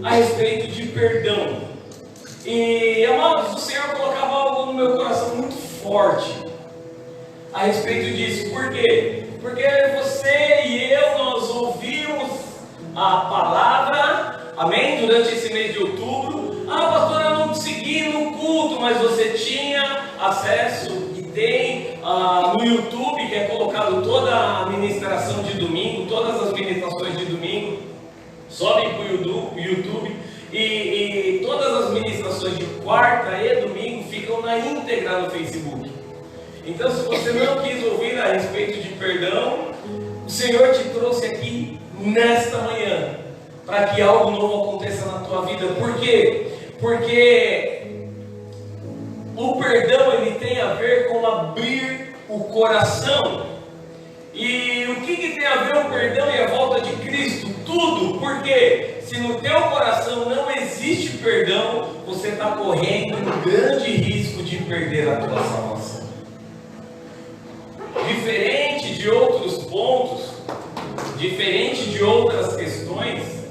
a respeito de perdão. E, amados, o Senhor colocava algo no meu coração muito forte a respeito disso. Por quê? Porque você e eu, nós ouvimos a palavra, amém? Durante esse mês de outubro. Pastor, eu não consegui no culto, mas você tinha acesso e tem no YouTube, que é colocado toda a ministração de domingo, todas as ministrações de domingo, sobe para o YouTube, e todas as ministrações de quarta e domingo ficam na íntegra no Facebook. Então, se você não quis ouvir a respeito de perdão, o Senhor te trouxe aqui nesta manhã para que algo novo aconteça na tua vida. Por quê? Porque o perdão, ele tem a ver com abrir o coração. E o que tem a ver o perdão e a volta de Cristo? Tudo. Porque se no teu coração não existe perdão, você está correndo um grande risco de perder a tua salvação. Diferente de outros pontos, diferente de outras questões,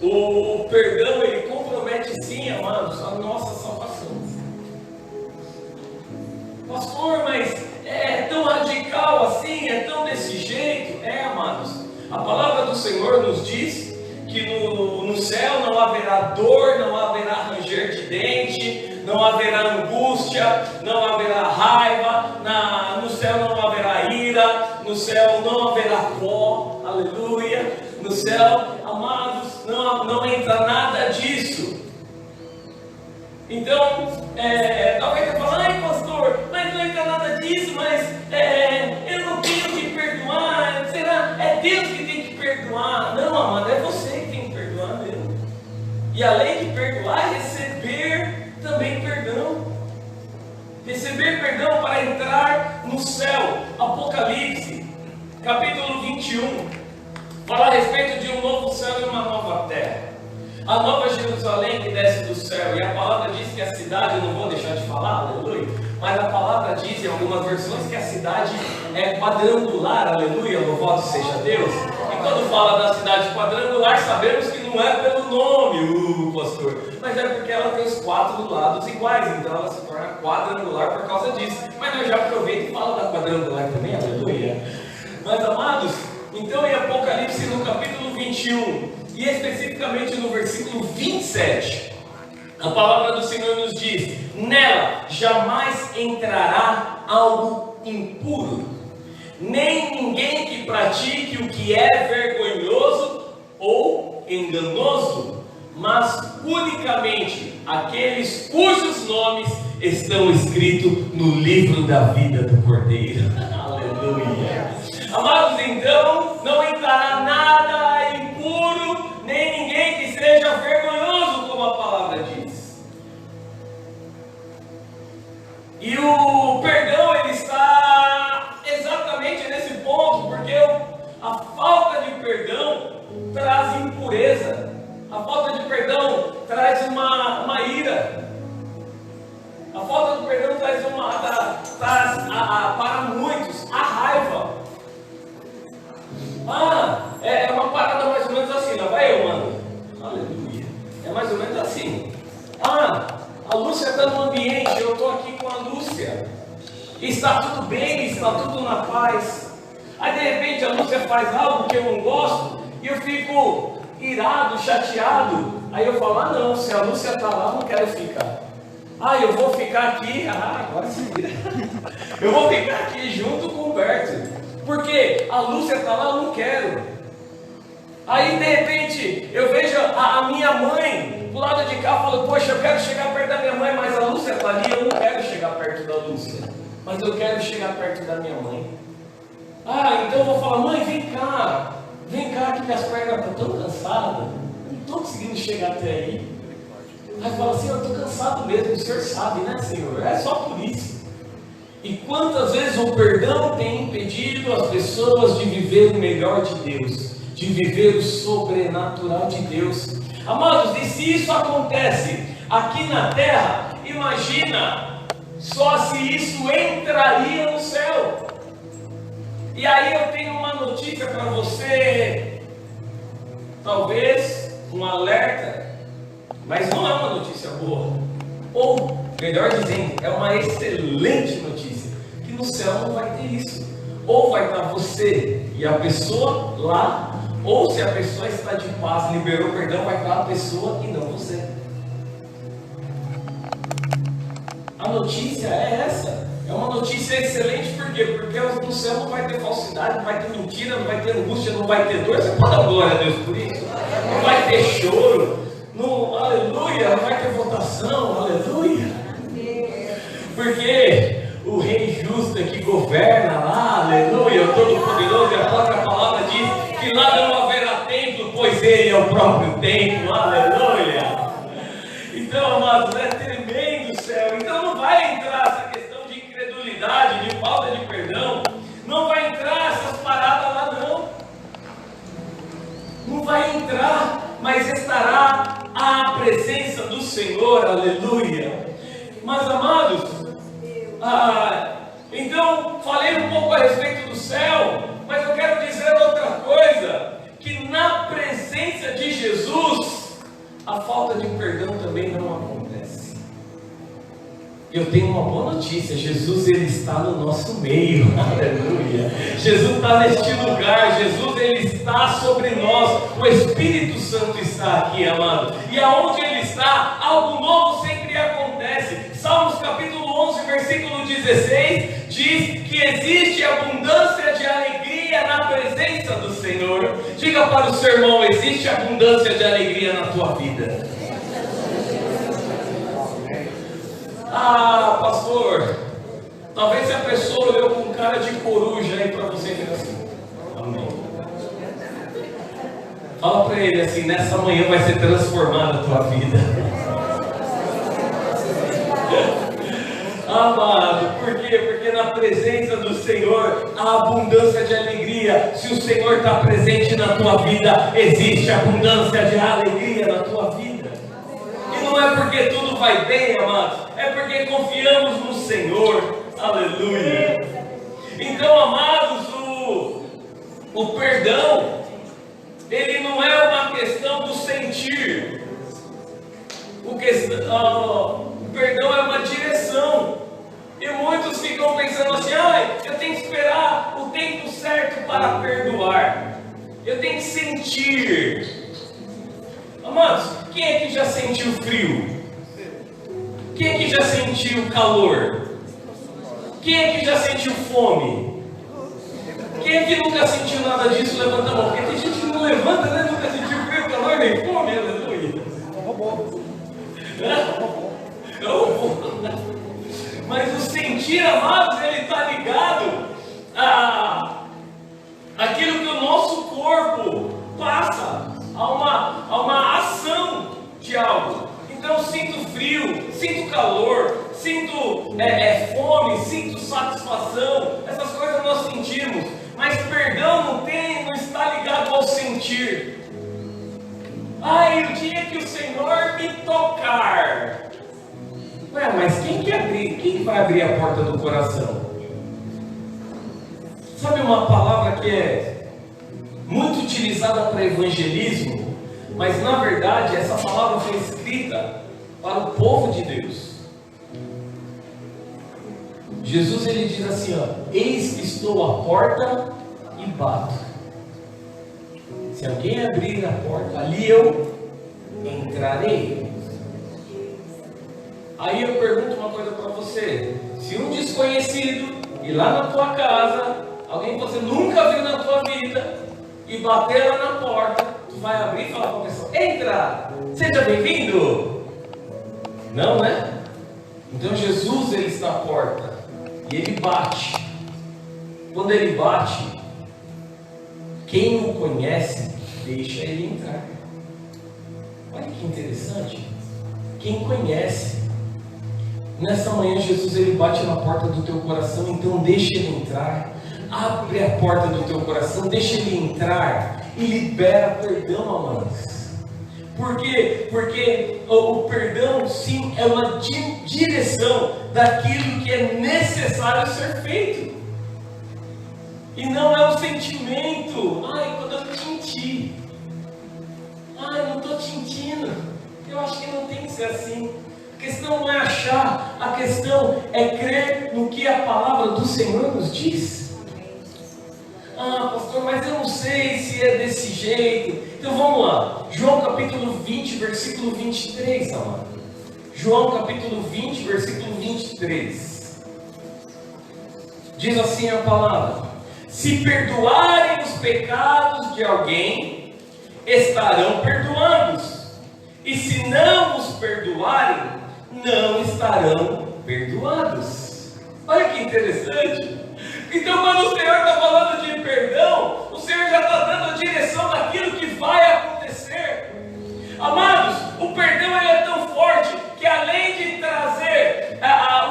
o perdão, ele compromete sim, amados, a nossa salvação. Pastor, mas é tão radical assim, é tão desse jeito? Amados, a palavra do Senhor nos diz que no céu não haverá dor, não haverá ranger de dente, não haverá angústia, não haverá raiva, no céu não haverá ira, no céu não haverá pó, aleluia. No céu, amados, não entra nada disso. Então, talvez você fale, ai pastor, mas não entra nada disso, mas eu não tenho que perdoar, será? É Deus que tem que perdoar? Não, amado, é você que tem que perdoar mesmo. E além de perdoar, receber também perdão. Receber perdão para entrar no céu. Apocalipse, capítulo 21, fala a respeito de um novo céu e uma nova terra. A nova Jerusalém que desce do céu. E a palavra diz que a cidade, eu não vou deixar de falar, aleluia, mas a palavra diz em algumas versões que a cidade é quadrangular, aleluia, louvado seja Deus. E quando fala da cidade quadrangular, sabemos que não é pelo nome, pastor, mas é porque ela tem os 4 lados iguais, então ela se torna quadrangular por causa disso. Mas nós já aproveita e fala da quadrangular também, aleluia. Mas amados, então em Apocalipse no capítulo 21, e especificamente no versículo 27, a palavra do Senhor nos diz: nela jamais entrará algo impuro, nem ninguém que pratique o que é vergonhoso ou enganoso, mas unicamente aqueles cujos nomes estão escritos no livro da vida do Cordeiro. Aleluia. Amados, então não entrará nada impuro, nem ninguém que seja vergonhoso, como a palavra diz. E o perdão, ele está exatamente nesse ponto, porque a falta de perdão traz impureza, a falta de perdão traz uma ira, a falta de perdão traz para muitos a raiva. É uma parada mais ou menos assim, não vai eu, mano? Aleluia. É mais ou menos assim. A Lúcia está no ambiente, eu estou aqui com a Lúcia. Está tudo bem, está tudo na paz. Aí de repente a Lúcia faz algo que eu não gosto e eu fico irado, chateado. Aí eu falo, não, se a Lúcia está lá, não quero ficar. Eu vou ficar aqui, agora se vira. Eu vou ficar aqui junto com o Berto. Porque a Lúcia está lá, eu não quero. Aí de repente eu vejo a minha mãe do lado de cá, falo, poxa, eu quero chegar perto da minha mãe, mas a Lúcia está ali, eu não quero chegar perto da Lúcia, mas eu quero chegar perto da minha mãe. Então eu vou falar, mãe, vem cá que minhas pernas estão tão cansadas, não estou conseguindo chegar até aí. Aí fala assim, eu estou cansado mesmo, o senhor sabe, né, Senhor? É só por isso. E quantas vezes o perdão tem impedido as pessoas de viver o melhor de Deus, de viver o sobrenatural de Deus. Amados, e se isso acontece aqui na terra, imagina só se isso entraria no céu. E aí eu tenho uma notícia para você. Talvez um alerta, mas não é uma notícia boa. Ou, melhor dizendo, é uma excelente notícia, que no céu não vai ter isso. Ou vai estar você e a pessoa lá, ou se a pessoa está de paz, liberou perdão, vai estar a pessoa e não você. A notícia é essa. É uma notícia excelente, por quê? Porque no céu não vai ter falsidade, não vai ter mentira, não vai ter angústia, não vai ter dor. Você pode dar glória a Deus por isso? Não vai ter choro, aleluia, não vai ter votação, aleluia. Porque o Rei justo que governa lá, aleluia, o Todo-Poderoso, e a própria palavra diz que lá não haverá templo, pois Ele é o próprio templo, aleluia. Então, amados, é tremendo o céu. Então não vai entrar essa questão de incredulidade, de falta de perdão, não vai entrar essas paradas lá não. Não vai entrar, mas estará a presença do Senhor, aleluia. Mas, amados, então falei um pouco a respeito do céu, mas eu quero dizer outra coisa, que na presença de Jesus, a falta de perdão também não acontece. Eu tenho uma boa notícia, Jesus ele está no nosso meio, aleluia. Jesus está neste lugar, Jesus ele está sobre nós, o Espírito Santo está aqui, amado. E aonde ele está, algo novo sempre acontece. Salmos capítulo 11, versículo 16, diz que existe abundância de alegria na presença do Senhor. Diga para o seu irmão, existe abundância de alegria na tua vida. Ah, pastor, talvez a pessoa olhou com cara de coruja aí para você e fez assim, amém. Fala para ele assim, nessa manhã vai ser transformada a tua vida. Amado, por quê? Porque na presença do Senhor há abundância de alegria. Se o Senhor está presente na tua vida, existe abundância de alegria na tua vida. E não é porque tudo vai bem, amados, é porque confiamos no Senhor, aleluia. Então, amados, o perdão, ele não é uma questão do sentir, o perdão é uma direção. E muitos ficam pensando assim, eu tenho que esperar o tempo certo para perdoar, eu tenho que sentir. Amados, quem é que já sentiu frio? Quem é que já sentiu calor? Quem é que já sentiu fome? Quem é que nunca sentiu nada disso? Levanta a mão, porque tem gente que não levanta, né? Nunca sentiu frio, calor, nem fome, aleluia. Mas o sentir, amados, ele está ligado àquilo que o nosso corpo passa, a uma ação de algo. Então sinto frio, sinto calor, sinto fome, sinto satisfação, essas coisas nós sentimos, mas perdão não está ligado ao sentir. O dia que o Senhor me tocar. Ué, mas quem vai abrir a porta do coração? Sabe uma palavra que é muito utilizada para evangelismo, mas na verdade essa palavra foi escrita para o povo de Deus. Jesus ele diz assim, eis que estou à porta e bato. Se alguém abrir a porta, ali eu entrarei. Aí eu pergunto uma coisa para você, se um desconhecido ir lá na tua casa, alguém que você nunca viu na tua vida, e bater lá na porta, tu vai abrir e falar para a pessoa, entra, seja bem-vindo? Não, né? Então Jesus ele está à porta, e ele bate. Quando ele bate, quem o conhece, deixa ele entrar. Olha que interessante. Quem conhece. Nessa manhã Jesus ele bate na porta do teu coração, então deixa ele entrar. Abre a porta do teu coração, deixa ele entrar e libera perdão, amados. Por quê? Porque o perdão sim é uma direção daquilo que é necessário ser feito. E não é o sentimento. Quando eu te menti. não estou te sentindo. Eu acho que não tem que ser assim. A questão não é achar, a questão é crer no que a palavra do Senhor nos diz. Ah, pastor, mas eu não sei se é desse jeito. Então vamos lá, João capítulo 20, versículo 23, amado. João capítulo 20, versículo 23. Diz assim a palavra: se perdoarem os pecados de alguém, estarão perdoados, e se não os perdoarem, não estarão perdoados. Olha que interessante. Então quando o Senhor está falando de perdão, o Senhor já está dando a direção daquilo que vai acontecer. Amados, o perdão ele é tão forte que além de trazer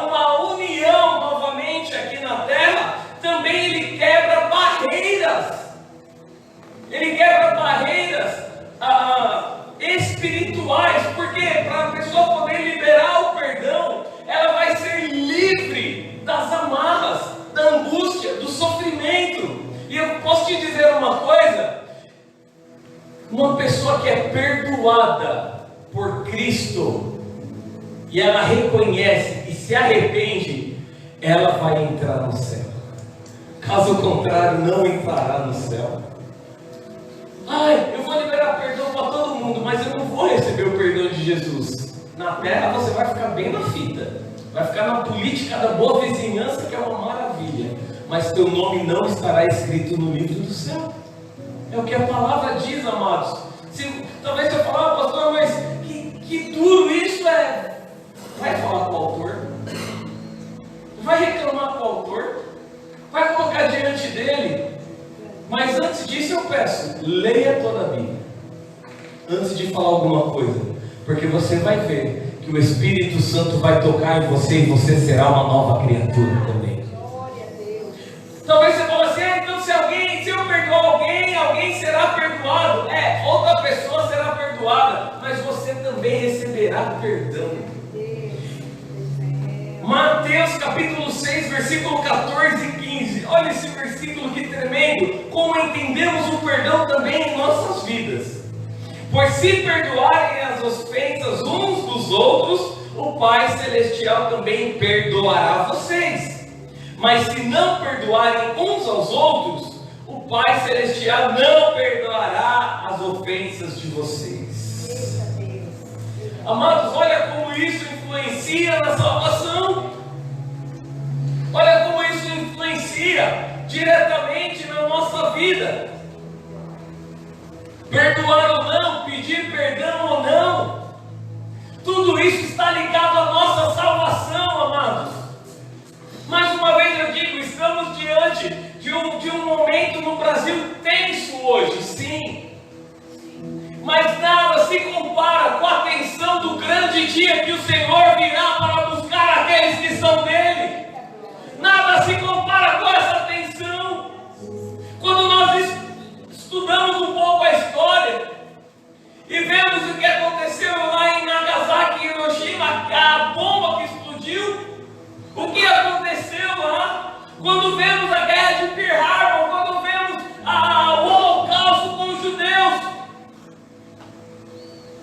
uma união novamente aqui na terra, também ele quebra barreiras. Ele quebra barreiras espirituais, porque para a pessoa poder liberar o perdão, ela vai ser livre das amarras, da angústia, do sofrimento. E eu posso te dizer uma coisa: uma pessoa que é perdoada por Cristo e ela reconhece e se arrepende, ela vai entrar no céu. Caso contrário, não entrará no céu. Ai, eu vou liberar perdão para todo mundo, mas eu não vou receber o perdão de Jesus. Na terra você vai ficar bem na fita, vai ficar na política da boa vizinhança, que é uma maravilha, mas teu nome não estará escrito no livro do céu. É o que a palavra diz, amados. Talvez você fale, pastor, mas que duro isso é. Vai falar com o autor, vai reclamar com o autor, vai colocar diante dele. Mas antes disso eu peço, leia toda a Bíblia antes de falar alguma coisa, porque você vai ver que o Espírito Santo vai tocar em você e você será uma nova criatura também. Talvez você fale assim, então se eu perdoar alguém será perdoado. Outra pessoa será perdoada, mas você também receberá perdão. Mateus capítulo 6, versículo 14 e 15. Olha esse versículo que tremendo. Como entendemos o perdão também em nossas vidas. Pois se perdoarem as ofensas uns dos outros, o Pai Celestial também perdoará vocês. Mas se não perdoarem uns aos outros, o Pai Celestial não perdoará as ofensas de vocês. Amados, olha como isso influencia na salvação. Olha como isso influencia diretamente na nossa vida. Perdoar ou não, pedir perdão ou não, tudo isso está ligado à nossa salvação, amados. Mais uma vez eu digo, estamos diante de um momento no Brasil tenso hoje, sim. Mas nada se compara com a atenção do grande dia que o Senhor virá para buscar aqueles que são dele. Nada se compara com essa atenção. Quando nós estudamos um pouco a história e vemos o que aconteceu lá em Nagasaki e Hiroshima, a bomba que explodiu, o que aconteceu lá, quando vemos a guerra de Pearl Harbor, quando vemos o holocausto com os judeus,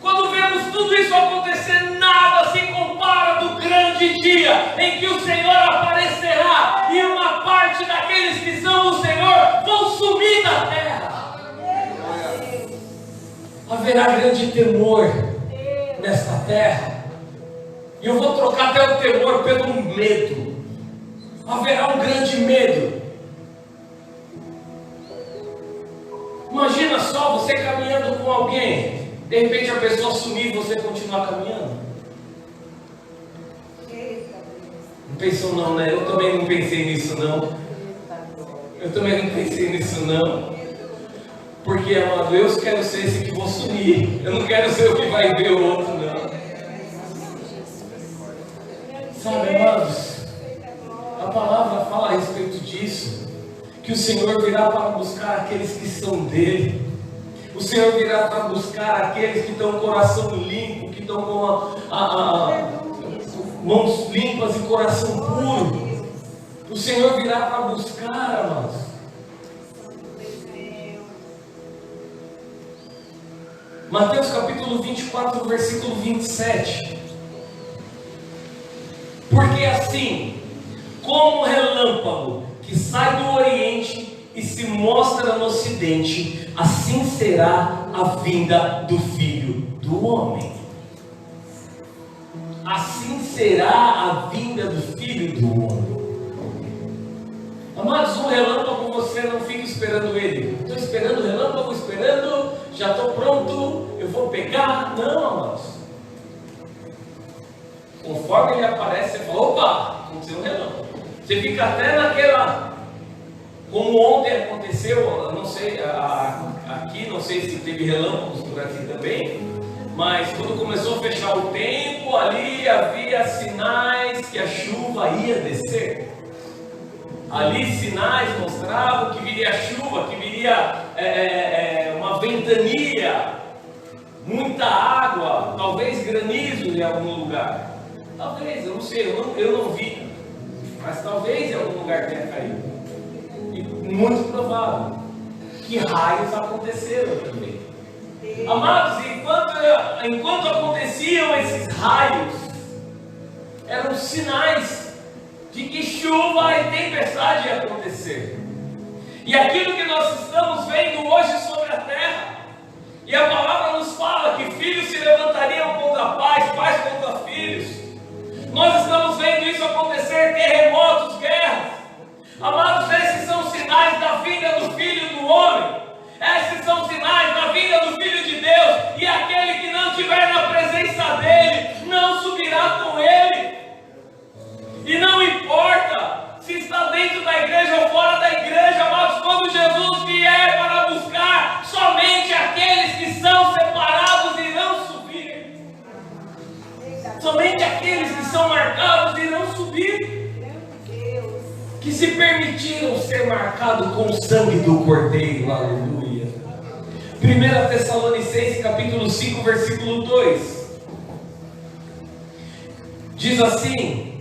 quando vemos tudo isso acontecer, nada se compara do grande dia em que o Senhor aparecerá e uma parte daqueles que são do Senhor vão sumir da terra. Haverá grande temor nesta terra, e eu vou trocar até o temor pelo medo. Haverá um grande medo. Imagina só você caminhando com alguém, de repente a pessoa sumir e você continuar caminhando. Não pensou não, né? Eu também não pensei nisso não. Porque, amado, eu quero ser esse que vou sumir. Eu não quero ser o que vai ver o outro, não. Sabe, amados, a palavra fala a respeito disso, que o Senhor virá para buscar aqueles que são dele. O Senhor virá para buscar aqueles que estão com o coração limpo, que estão com mãos limpas e coração puro. O Senhor virá para buscar, amados. Mateus capítulo 24, versículo 27. Porque assim, como um relâmpago que sai do Oriente e se mostra no Ocidente, assim será a vinda do Filho do Homem. Assim será a vinda do Filho do Homem. Amados, um relâmpago você não fica esperando ele. Estou esperando o relâmpago, esperando, já estou pronto, eu vou pegar. Não, amados. Conforme ele aparece, você fala, opa, aconteceu um relâmpago. Você fica até naquela, como ontem aconteceu, eu não sei, aqui, não sei se teve relâmpagos por aqui também, mas quando começou a fechar o tempo, ali havia sinais que a chuva ia descer. Ali sinais mostravam que viria chuva, que viria uma ventania, muita água, talvez granizo em algum lugar. Talvez, eu não sei, eu não vi, mas talvez em algum lugar tenha caído. E muito provável que raios aconteceram também. Amados, enquanto aconteciam esses raios, eram sinais de que chuva e tempestade ia acontecer. E aquilo que nós estamos vendo hoje sobre a terra, e a palavra nos fala que filhos se levantariam contra pais, pais contra filhos. Nós estamos vendo isso acontecer, terremotos, guerras. Amados, esses são sinais da vinda do Filho do Homem. Esses são sinais da vinda do Filho de Deus. E aquele que não estiver na presença dele, não subirá com ele. E não importa se está dentro da igreja ou fora da igreja, amados, quando Jesus vier para buscar, somente aqueles que são separados irão subir. Somente aqueles que são marcados irão subir. Que se permitiram ser marcados com o sangue do Cordeiro. Aleluia. 1 Tessalonicenses capítulo 5, versículo 2. Diz assim: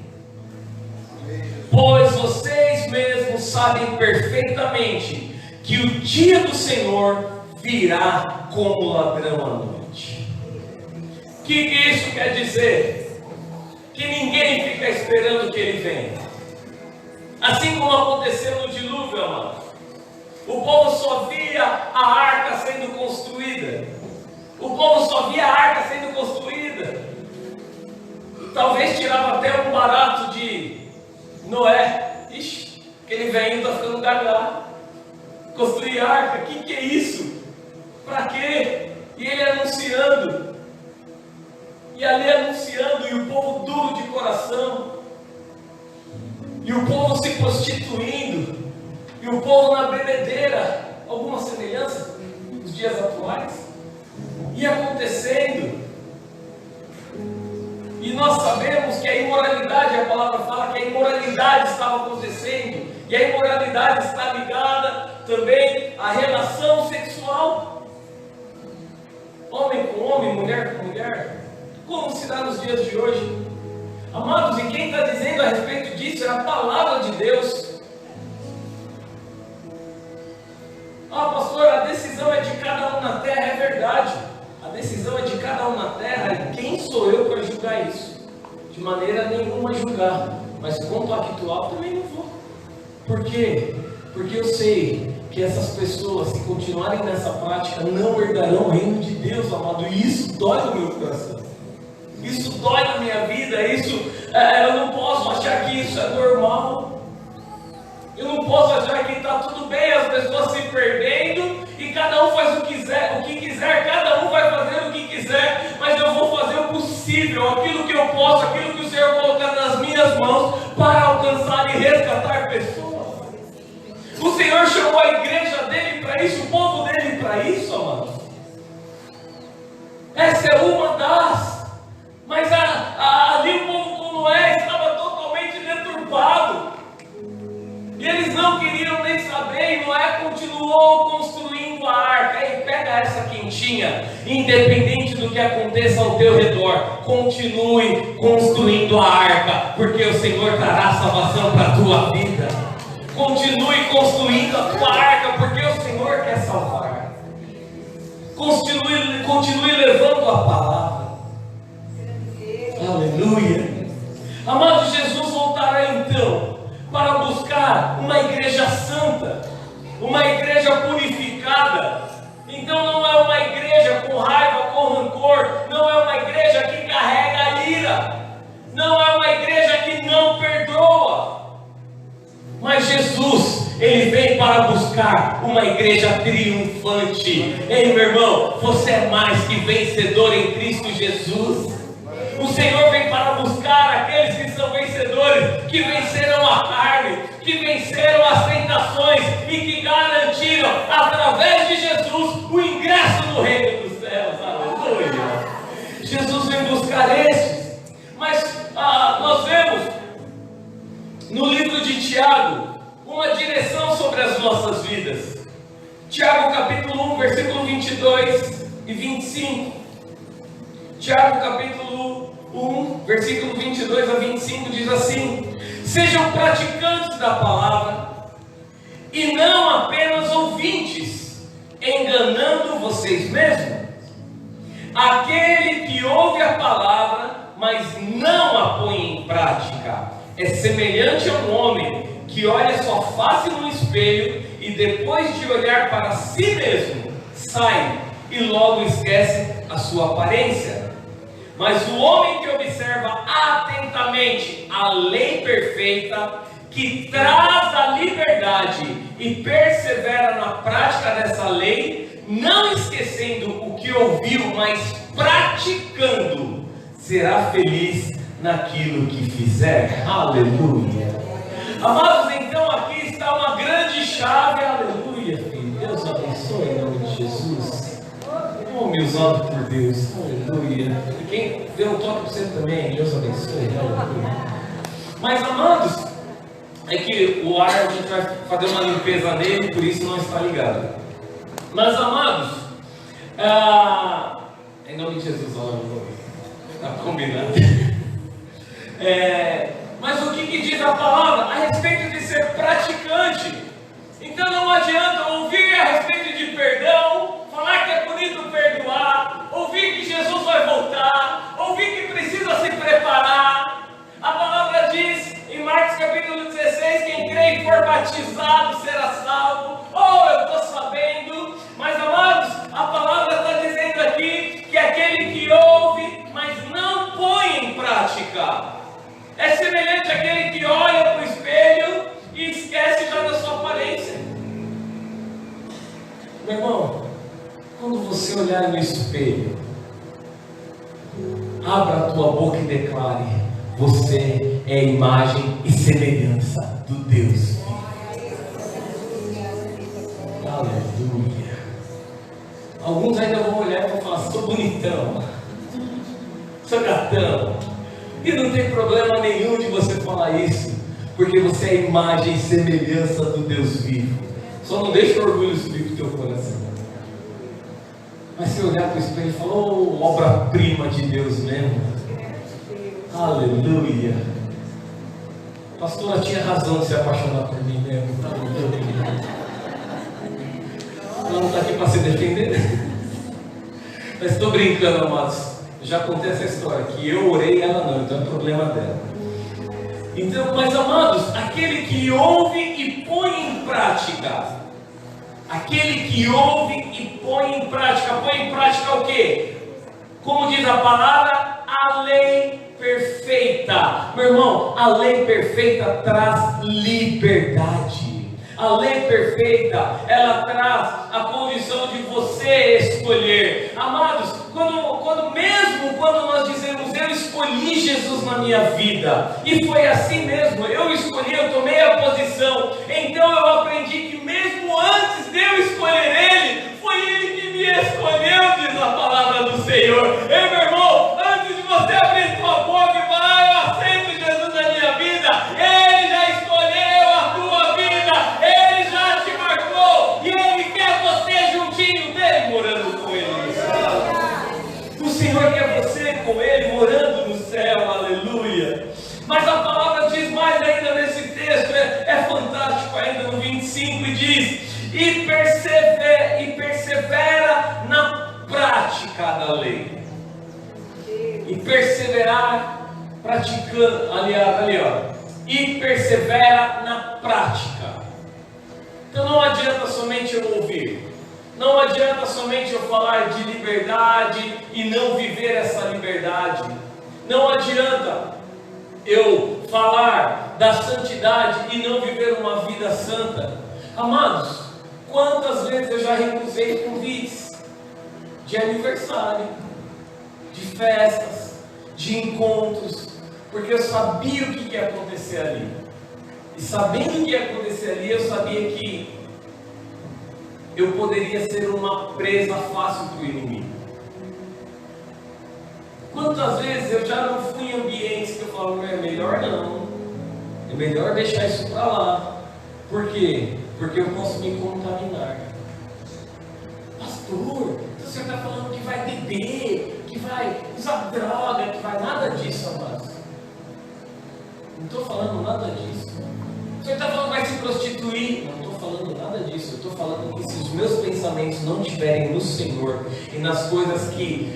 pois vocês mesmos sabem perfeitamente que o dia do Senhor virá como ladrão à noite. O que isso quer dizer? Que ninguém fica esperando que ele venha. Assim como aconteceu no dilúvio, amado. O povo só via a arca sendo construída. O povo só via a arca sendo construída. Talvez tirava até um barato de Noé. Ixi, aquele velhinho está ficando gaga. Construir arca, que é isso? Para quê? E ele anunciando. E ali anunciando, e o povo duro de coração. E o povo se prostituindo. E o povo na bebedeira. Alguma semelhança nos dias atuais? E acontecendo. E nós sabemos que a imoralidade, a palavra fala que a imoralidade estava acontecendo. E a imoralidade está ligada também à relação sexual. Homem com homem, mulher com mulher. Como se dá nos dias de hoje? Amados, e quem está dizendo a respeito disso é a palavra de Deus. Ah, pastor, a decisão é de cada um na terra, é verdade. A decisão é de cada um na terra, e quem sou eu para julgar isso? De maneira nenhuma julgar, mas quanto pactual também não vou. Por quê? Porque eu sei que essas pessoas, se continuarem nessa prática, não herdarão o reino de Deus, amado, e isso dói no meu coração. Isso dói na minha vida, eu não posso achar que isso é normal. Eu não posso achar que está tudo bem, as pessoas se perdendo e cada um faz o que quiser, cada um vai fazer o que quiser, mas eu vou fazer o possível, aquilo que eu posso, aquilo que o Senhor colocar nas minhas mãos para alcançar e resgatar pessoas. O Senhor chamou a igreja dele para isso, o povo dele para isso, amados. Essa é uma das. Mas ali o povo com Noé estava totalmente deturpado. E eles não queriam nem saber. E Noé continuou construindo a arca. E pega essa quentinha. Independente do que aconteça ao teu redor, continue construindo a arca. Porque o Senhor trará salvação para a tua vida. Continue construindo a tua arca. Porque o Senhor quer salvar. continue levando a palavra. Aleluia. Amado, Jesus voltará então para buscar uma igreja santa, uma igreja purificada. Então não é uma igreja com raiva, com rancor, não é uma igreja que carrega ira, não é uma igreja que não perdoa. Mas Jesus, Ele vem para buscar uma igreja triunfante. Ei, meu irmão, você é mais que vencedor em Cristo Jesus. O Senhor vem para buscar aqueles que são vencedores, que venceram a carne, que venceram as tentações e que garantiram, através de Jesus, o ingresso no reino dos céus. Aleluia! Jesus vem buscar estes. Mas nós vemos no livro de Tiago uma direção sobre as nossas vidas. Tiago capítulo 1, versículo 22 e 25. Tiago capítulo 1, versículo 22 a 25 diz assim: sejam praticantes da palavra e não apenas ouvintes, enganando vocês mesmos. Aquele que ouve a palavra, mas não a põe em prática, é semelhante a um homem que olha sua face no espelho e depois de olhar para si mesmo, sai e logo esquece a sua aparência. Mas o homem que observa atentamente a lei perfeita, que traz a liberdade e persevera na prática dessa lei, não esquecendo o que ouviu, mas praticando, será feliz naquilo que fizer. Aleluia. Amados, então aqui está uma grande chave. Aleluia, filho. Deus abençoe em nome de Jesus. Meus olhos por Deus, aleluia. E quem deu um toque para você também, Deus abençoe, aleluia. Mas amados, é que o ar a gente vai fazer uma limpeza nele, por isso não está ligado. Mas amados, em nome de Jesus, aleluia. Está combinado. Mas o que diz a palavra a respeito de ser praticante? Então não adianta ouvir a respeito de perdão, falar que é bonito perdoar, ouvir que Jesus vai voltar, ouvir que precisa se preparar. A palavra diz em Marcos capítulo 16, quem crê e for batizado será salvo. Oh, eu estou sabendo, mas amados, a palavra está dizendo aqui que aquele que ouve, mas não põe em prática, é semelhante àquele que olha para o espelho e esquece já da sua aparência. Meu irmão, quando você olhar no espelho, abra a tua boca e declare: você é imagem e semelhança do Deus vivo. Aleluia. Alguns ainda vão olhar e vão falar: sou bonitão, sou gatão. E não tem problema nenhum de você falar isso, porque você é imagem e semelhança do Deus vivo. Só não deixa o orgulho subir para o teu coração. Mas se olhar para o espelho e falar: oh, obra-prima de Deus mesmo. Aleluia. A pastora tinha razão de se apaixonar por mim mesmo. Aleluia. Ela não está aqui para se defender. Mas estou brincando, amados. Já contei essa história, que eu orei e ela não, então é problema dela. Então, mas amados, aquele que ouve e põe em prática, aquele que ouve e põe em prática o quê? Como diz a palavra, a lei perfeita. Meu irmão, a lei perfeita traz liberdade. A lei perfeita, ela traz a condição de você escolher. Amados, quando nós dizemos: eu escolhi Jesus na minha vida, e foi assim mesmo, eu escolhi, eu tomei a posição, então eu aprendi que mesmo antes de eu escolher Ele, foi Ele que me escolheu, diz a palavra do Senhor. Ei, meu irmão, antes de você abrir sua boca e falar: eu aceito Jesus na minha vida, Ele já escolheu a tua vida, Ele já te marcou, e Ele quer você juntinho dele, morando com Ele no céu. O Senhor quer você com Ele, morando no céu, aleluia. Mas a palavra diz mais ainda nesse texto, é fantástico ainda no 25, e diz: e persevera na praticada a lei. E perseverar praticando, ali ó, e persevera na prática. Então não adianta somente eu ouvir, não adianta somente eu falar de liberdade e não viver essa liberdade, não adianta eu falar da santidade e não viver uma vida santa. Amados, quantas vezes eu já recusei convites de aniversário, de festas, de encontros, porque eu sabia o que ia acontecer ali. E sabendo o que ia acontecer ali, eu sabia que eu poderia ser uma presa fácil para o inimigo. Quantas vezes eu já não fui em ambientes que eu falo, é melhor não, é melhor deixar isso para lá. Por quê? Porque eu posso me contaminar. Pastor, o senhor está falando que vai beber, que vai usar droga, que vai nada disso, amados. Não estou falando nada disso. O senhor está falando que vai se prostituir? Não estou falando nada disso. Eu estou falando que se os meus pensamentos não estiverem no Senhor e nas coisas que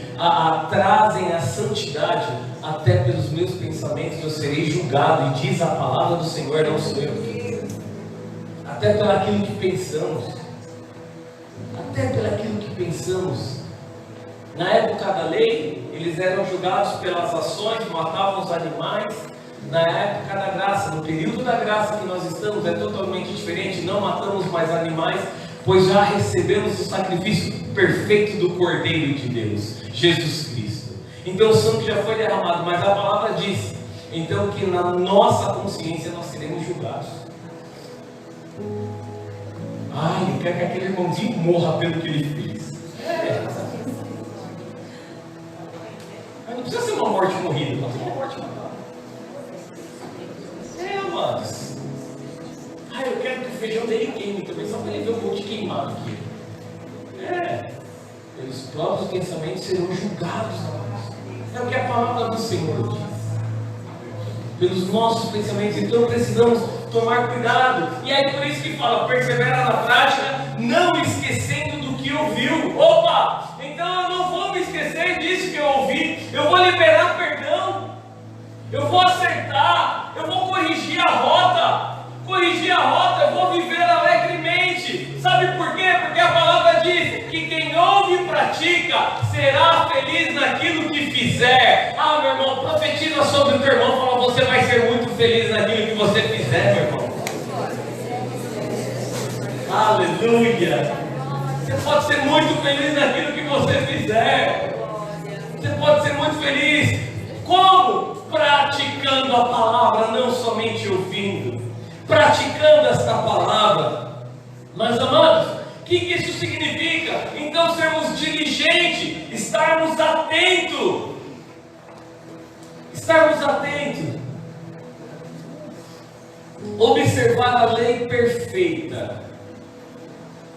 trazem a santidade, até pelos meus pensamentos eu serei julgado. E diz a palavra do Senhor, não sou eu. Até pelo aquilo que pensamos. Até pelo aquilo que pensamos. Na época da lei, eles eram julgados pelas ações, matavam os animais. Na época da graça, no período da graça que nós estamos, é totalmente diferente. Não matamos mais animais, pois já recebemos o sacrifício perfeito do Cordeiro de Deus, Jesus Cristo. Então o sangue já foi derramado, mas a palavra diz então que na nossa consciência nós seremos julgados. Ai, eu quero que aquele irmãozinho morra pelo que ele fez. Mas não precisa ser uma morte morrida, pode ser uma morte matada. Amados. Eu quero que o feijão dele queime também, só para ele ver um monte queimado aqui. Pelos próprios pensamentos serão julgados, amados. É o que a palavra do Senhor diz. Pelos nossos pensamentos, então precisamos tomar cuidado. E aí por isso que fala, persevera na prática, não esquecendo do que ouviu. Opa! Então eu não vou me esquecer disso que eu ouvi. Eu vou liberar perdão. Eu vou acertar, eu vou corrigir a rota, eu vou viver alegremente. Sabe por quê? Porque a palavra diz que quem ouve e pratica será feliz naquilo que fizer. Meu irmão, profetiza sobre o teu irmão, fala, você vai ser muito feliz naquilo que você fizer, meu irmão. Aleluia! Você pode ser muito feliz naquilo que você fizer. Você pode ser muito feliz. Como? Praticando a palavra, não somente ouvindo, praticando esta palavra. Mas amados, o que isso significa? Então sermos diligentes, estarmos atentos, observar a lei perfeita,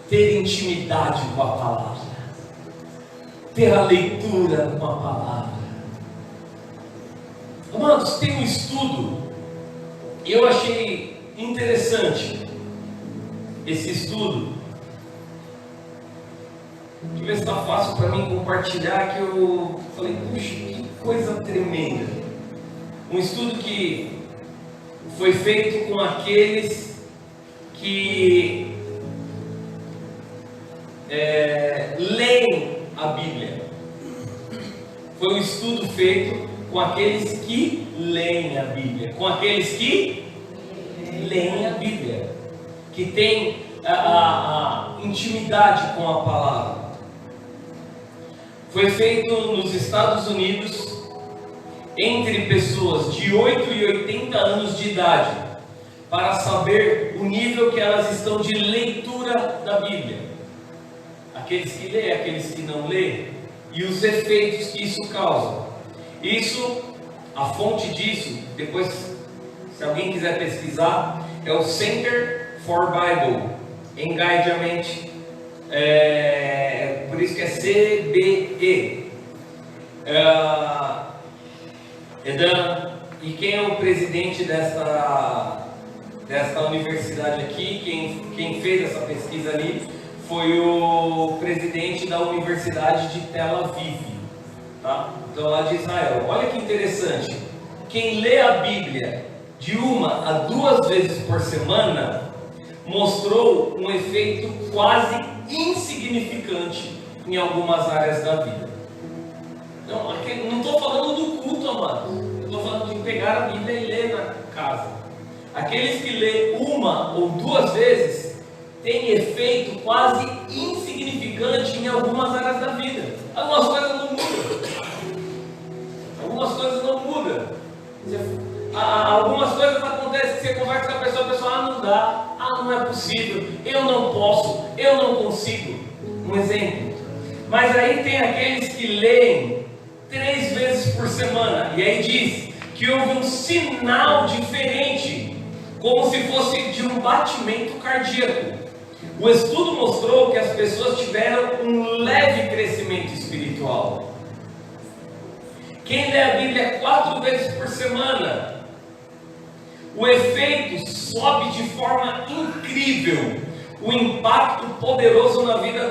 ter intimidade com a palavra, ter a leitura com a palavra. Amados, tem um estudo, e eu achei interessante esse estudo. Deixa eu ver se está fácil para mim compartilhar, que eu falei, puxa, que coisa tremenda. Um estudo que foi feito com aqueles que leem a Bíblia. Foi um estudo feito com aqueles que leem a Bíblia, que têm a intimidade com a palavra. Foi feito nos Estados Unidos, entre pessoas de 8 e 80 anos de idade, para saber o nível que elas estão de leitura da Bíblia. Aqueles que leem, aqueles que não leem, e os efeitos que isso causa. Isso, a fonte disso, depois, se alguém quiser pesquisar, é o Center for Bible Engagement, por isso que é CBE. E quem é o presidente desta universidade aqui, quem fez essa pesquisa ali, foi o presidente da Universidade de Tel Aviv, tá? Então, lá de Israel. Olha que interessante. Quem lê a Bíblia de 1 a 2 vezes por semana mostrou um efeito quase insignificante em algumas áreas da vida. Então, aqui, não estou falando do culto, amado. Eu estou falando de pegar a Bíblia e ler na casa. Aqueles que lêem 1 ou 2 vezes têm efeito quase insignificante em algumas áreas da vida. Algumas coisas não mudam. Algumas coisas não mudam. Algumas coisas acontecem que você conversa com a pessoa não dá, não é possível, eu não posso, eu não consigo. Um exemplo. Mas aí tem aqueles que leem 3 vezes por semana, e aí diz que houve um sinal diferente, como se fosse de um batimento cardíaco. O estudo mostrou que as pessoas tiveram um leve crescimento espiritual. Quem lê a Bíblia 4 vezes por semana, o efeito sobe de forma incrível, o impacto poderoso na vida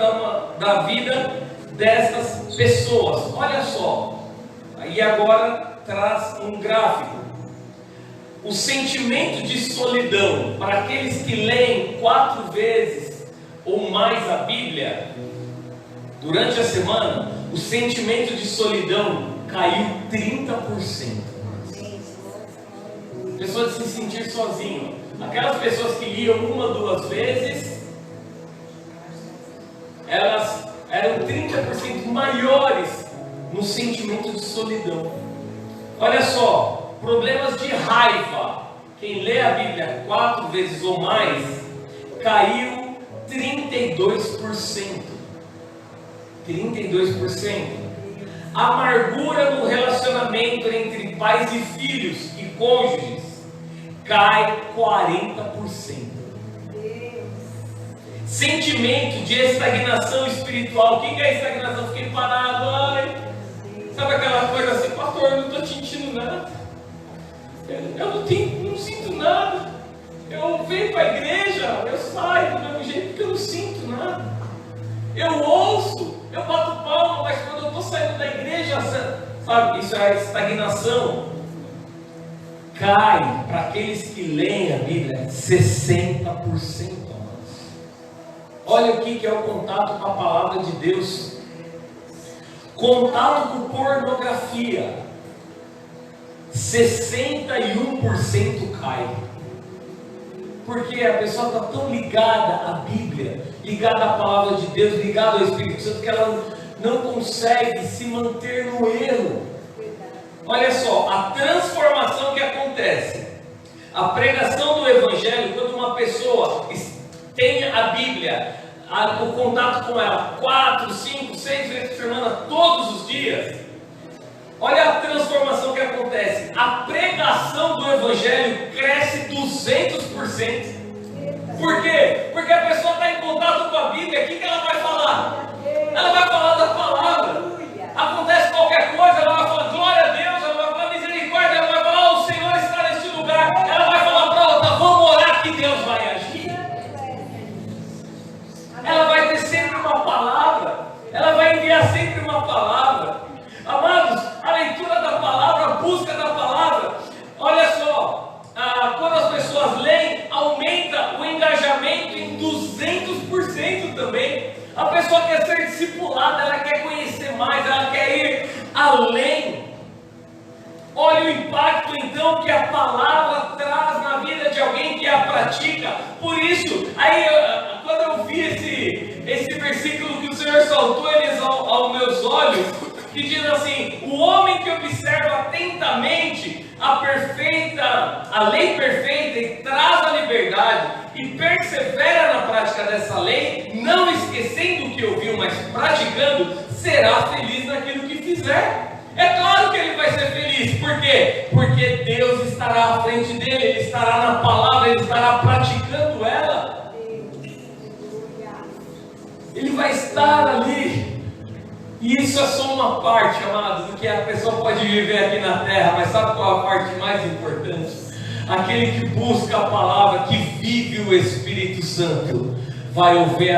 da vida dessas pessoas. Olha só, e agora traz um gráfico. O sentimento de solidão para aqueles que leem 4 vezes ou mais a Bíblia durante a semana, o sentimento de solidão caiu 30%. Pessoa de se sentir sozinho. Aquelas pessoas que liam 1 ou 2 vezes, elas eram 30% maiores no sentimento de solidão. Olha só, problemas de raiva. Quem lê a Bíblia 4 vezes ou mais, caiu 32%. 32%. Amargura no relacionamento entre pais e filhos e cônjuges cai 40%. Sentimento de estagnação espiritual. O que é estagnação? Fiquei parado. Ai, sabe aquela coisa assim, pastor, eu não estou sentindo nada. Eu não sinto nada. Eu venho para a igreja, eu saio do mesmo jeito porque eu não sinto nada. Eu ouço, eu bato palma, mas quando eu estou saindo da igreja, sabe, isso é a estagnação. Cai para aqueles que leem a Bíblia 60%. Olha o que é o contato com a palavra de Deus. Contato com pornografia, 61% cai. Porque a pessoa está tão ligada à Bíblia, ligada à palavra de Deus, ligada ao Espírito Santo, que ela não consegue se manter no erro. Olha só, a transformação que acontece. A pregação do Evangelho, quando uma pessoa tem a Bíblia, o contato com ela 4, 5, 6 vezes por semana, todos os dias, olha a transformação que acontece. A pregação do Evangelho cresce 200%. Por quê? Porque a pessoa está em contato com a Bíblia. O que ela vai falar? Ela vai falar da palavra. Acontece qualquer coisa, ela vai falar glória a Deus, ela vai falar misericórdia, ela vai falar o Senhor está neste lugar. Ela vai falar para outra, vamos orar que Deus vai agir. Ela vai ter sempre uma palavra, ela vai enviar sempre uma palavra. Amados, a leitura da palavra, a busca da palavra, olha só, quando as pessoas leem, aumenta o engajamento em 200% também. A pessoa quer ser discipulada, ela quer conhecer mais, ela quer ir além. Olha o impacto então que a palavra traz na vida de alguém que a pratica. Por isso, aí quando eu vi esse versículo que o Senhor saltou eles aos meus olhos, que diz assim: o homem que observa atentamente a lei perfeita e traz a liberdade e persevera na prática dessa lei, não esquecendo o que ouviu, mas praticando, será feliz naquilo que fizer. É claro que ele vai ser feliz. Por quê? Porque Deus estará à frente dele, ele estará na palavra, ele estará praticando ela. Ele vai estar ali. E isso é só uma parte, amados, do que a pessoa pode viver aqui na terra. Mas sabe qual é a parte mais importante? Aquele que busca a palavra, que vive o Espírito Santo, vai ouvir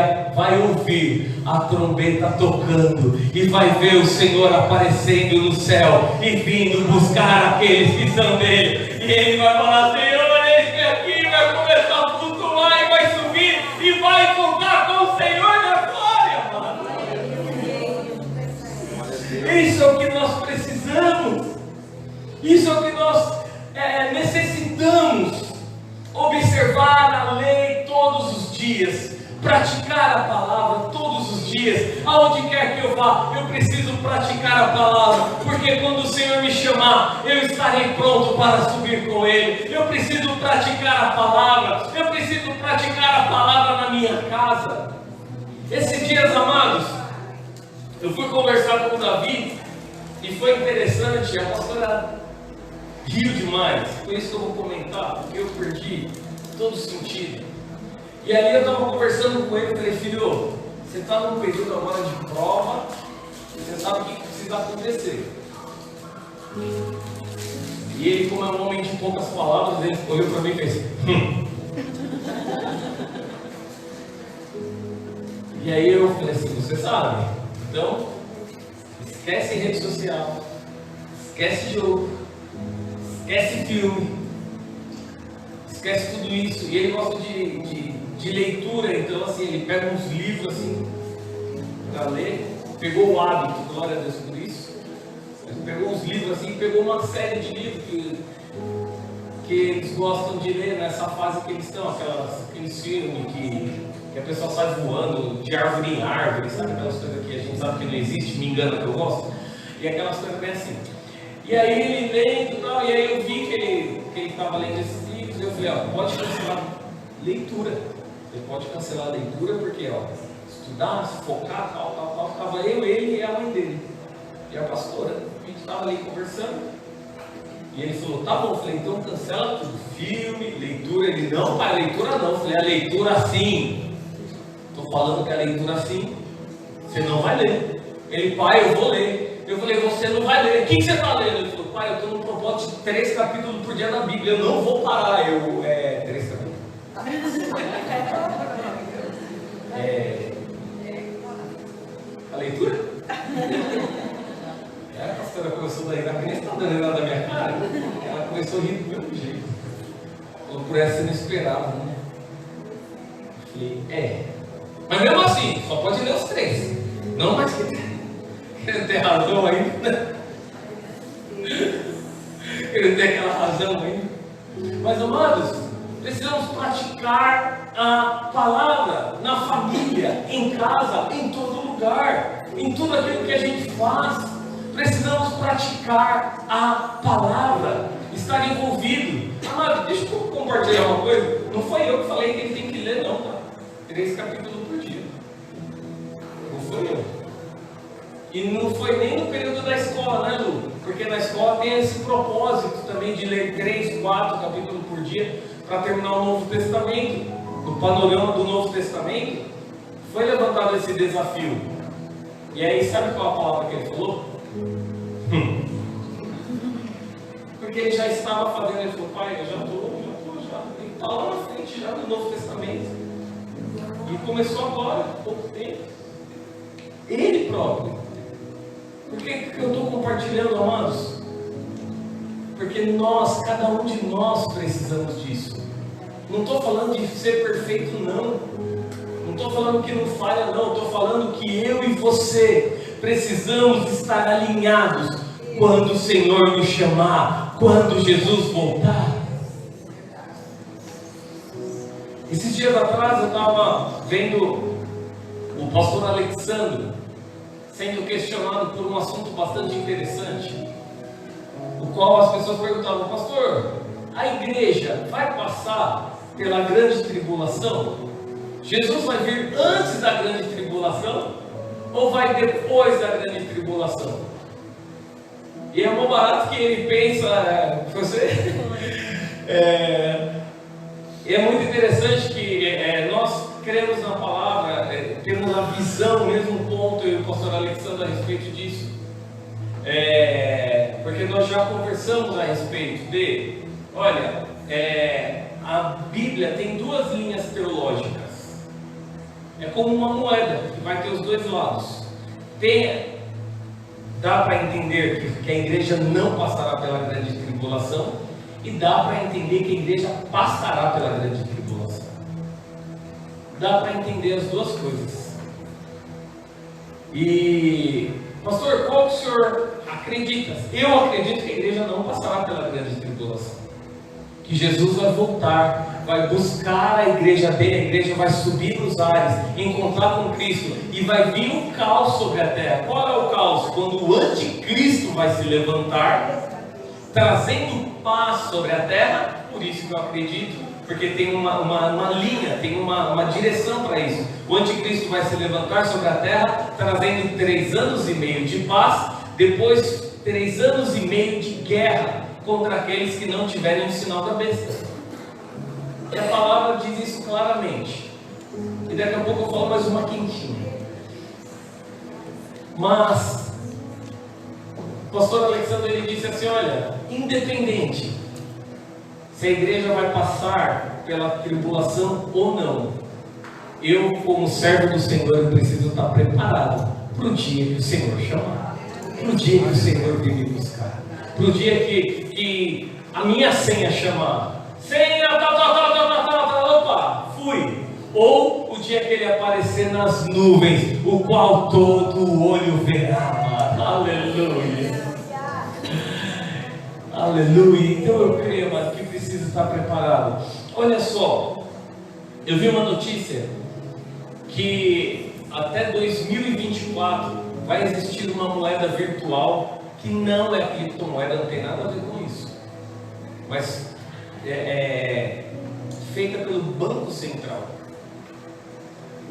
a trombeta tocando, e vai ver o Senhor aparecendo no céu e vindo buscar aqueles que são dele, e ele vai falar: Senhor, eis-me aqui, vai começar a flutuar e vai subir e vai encontrar com o Senhor da glória, mano. Isso é o que nós precisamos, isso é o que nós necessitamos. Observar a lei todos os dias, praticar a palavra todos os dias, aonde quer que eu vá, eu preciso praticar a palavra, porque quando o Senhor me chamar, eu estarei pronto para subir com Ele. Eu preciso praticar a palavra, eu preciso praticar a palavra na minha casa. Esses dias, amados, eu fui conversar com o Davi, e foi interessante, a pastora riu demais, por isso que eu vou comentar, porque eu perdi todo o sentido. E ali eu estava conversando com ele, falei: filho, você está num período agora de prova, você sabe o que precisa acontecer. E ele, como é um homem de poucas palavras, ele olhou para mim e fez E aí eu falei assim: você sabe, então esquece rede social, esquece jogo, esquece filme, esquece tudo isso. E ele gosta de leitura, então assim, ele pega uns livros assim para ler, pegou o hábito, glória a Deus por isso. Ele pegou uns livros assim, pegou uma série de livros que eles gostam de ler nessa fase que eles estão, aqueles filmes que a pessoa sai voando de árvore em árvore, sabe, aquelas coisas que a gente sabe que não existe, me engana que eu gosto, e aquelas coisas bem assim. E aí ele lendo e tal, e aí eu vi que ele estava lendo esses livros, e eu falei: ó, pode cancelar leitura, ele pode cancelar a leitura, porque ó, estudar, se focar, tal, estava eu, ele e a mãe dele, e a pastora, a gente estava ali conversando, e ele falou: tá bom. Eu falei: então cancela tudo, filme, leitura. Ele: não, pai, leitura não. Eu falei: a leitura sim, estou falando que a leitura sim, você não vai ler. Ele: pai, eu vou ler. Eu falei: você não vai ler. O que você está lendo? Ele falou: pai, eu estou no propósito de 3 capítulos por dia da Bíblia, eu não vou parar. 3 capítulos. A leitura? A pastora começou daí, na frente, não está dando nada da minha cara. Ela começou a rir do mesmo jeito. Falou: por essa inesperada, né? Eu falei: mas mesmo assim, só pode ler os 3. Não mais que ele tem razão ainda. Ele tem aquela razão ainda. Mas, amados, precisamos praticar a palavra na família, em casa, em todo lugar, em tudo aquilo que a gente faz. Precisamos praticar a palavra, estar envolvido. Amado, deixa eu compartilhar uma coisa. Não foi eu que falei que ele tem que ler, não, tá? 3 capítulos por dia. Não foi eu. E não foi nem no período da escola, né, Lu? Porque na escola tem esse propósito também de ler 3, 4 capítulos por dia para terminar o Novo Testamento. No panorama do Novo Testamento foi levantado esse desafio. E aí, sabe qual a palavra que ele falou? Porque ele já estava fazendo. Ele falou: pai, eu já estou, ele está lá na frente já do Novo Testamento. E começou agora, há pouco tempo. Ele próprio. Por que eu estou compartilhando, amados? Porque nós, cada um de nós precisamos disso. Não estou falando de ser perfeito, não. Não estou falando que não falha, não. Estou falando que eu e você precisamos estar alinhados quando o Senhor nos chamar, quando Jesus voltar. Esses dias atrás eu estava vendo o pastor Alexandre sendo questionado por um assunto bastante interessante, o qual as pessoas perguntavam: pastor, a igreja vai passar pela grande tribulação? Jesus vai vir antes da grande tribulação ou vai depois da grande tribulação? E é mó barato que ele pensa, você e é muito interessante que nós cremos na palavra, temos a visão, mesmo ponto, e o pastor Alexandre a respeito disso, porque nós já conversamos a respeito de, olha, a Bíblia tem 2 linhas teológicas. É como uma moeda que vai ter os dois lados. Dá para entender que a igreja não passará pela grande tribulação, e dá para entender que a igreja passará pela grande tribulação. Dá para entender as duas coisas. E, pastor, qual que o senhor acredita? Eu acredito que a igreja não passará pela grande tribulação. Que Jesus vai voltar, vai buscar a igreja dele, a igreja vai subir nos ares, encontrar com Cristo, e vai vir um caos sobre a terra. Qual é o caos? Quando o anticristo vai se levantar, trazendo paz sobre a terra. Por isso que eu acredito, porque tem uma linha, tem uma direção para isso. O anticristo vai se levantar sobre a terra, trazendo 3 anos e meio de paz, depois 3 anos e meio de guerra contra aqueles que não tiverem o sinal da besta. E a palavra diz isso claramente. E daqui a pouco eu falo mais uma quentinha. Mas o pastor Alexandre, ele disse assim: olha, independente se a igreja vai passar pela tribulação ou não, eu, como servo do Senhor, preciso estar preparado para o dia que o Senhor chamar, para o dia que o Senhor vir me buscar, para o dia que a minha senha chamar. Senha, opa, fui. Ou o dia que ele aparecer nas nuvens, o qual todo olho verá. Aleluia. Aleluia. Então eu creio, mas que preciso estar preparado. Olha só, eu vi uma notícia que até 2024 vai existir uma moeda virtual que não é criptomoeda, não tem nada a ver com isso, mas é feita pelo Banco Central,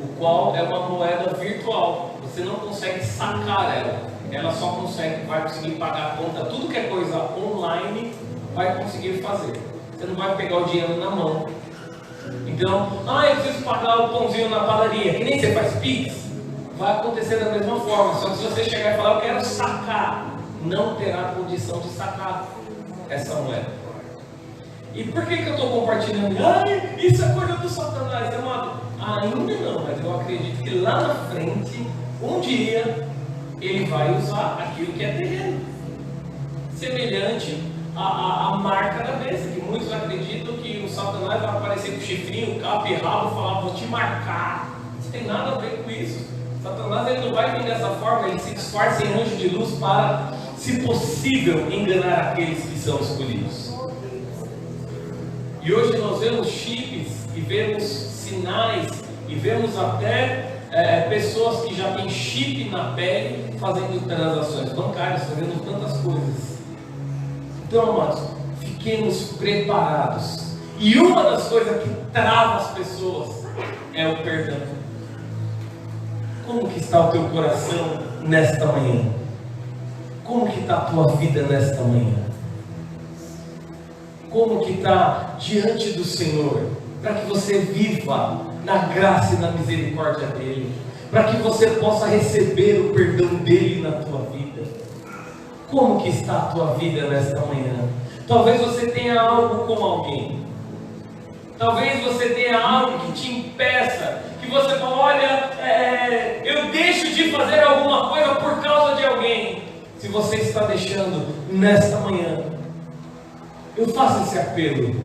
o qual é uma moeda virtual. Você não consegue sacar ela só vai conseguir pagar a conta. Tudo que é coisa online vai conseguir fazer. Você não vai pegar o dinheiro na mão. Então, eu preciso pagar o pãozinho na padaria, que nem você faz Pix. Vai acontecer da mesma forma, só que se você chegar e falar: eu quero sacar, não terá condição de sacar essa moeda. E por que eu estou compartilhando? Isso é coisa do Satanás, amado. Ainda não, mas eu acredito que lá na frente, um dia, ele vai usar aquilo que é terreno, semelhante à marca da besta, que muitos acreditam que o Satanás vai aparecer com o chifrinho, capa e rabo e falar: vou te marcar. Não tem nada a ver com isso. Satanás, ele não vai vir dessa forma, ele se disfarça em anjo de luz para, se possível, enganar aqueles que são escolhidos. E hoje nós vemos chips, e vemos sinais, e vemos até pessoas que já têm chip na pele fazendo transações bancárias, fazendo tantas coisas. Então, amados, fiquemos preparados. E uma das coisas que trava as pessoas é o perdão. Como que está o teu coração nesta manhã? Como que está a tua vida nesta manhã? Como que está diante do Senhor, para que você viva na graça e na misericórdia dEle, para que você possa receber o perdão dEle na tua vida. Como que está a tua vida nesta manhã? Talvez você tenha algo com alguém, talvez você tenha algo que te impeça, que você fala: olha, eu deixo de fazer alguma coisa por causa de alguém. Se você está deixando nesta manhã, eu faço esse apelo.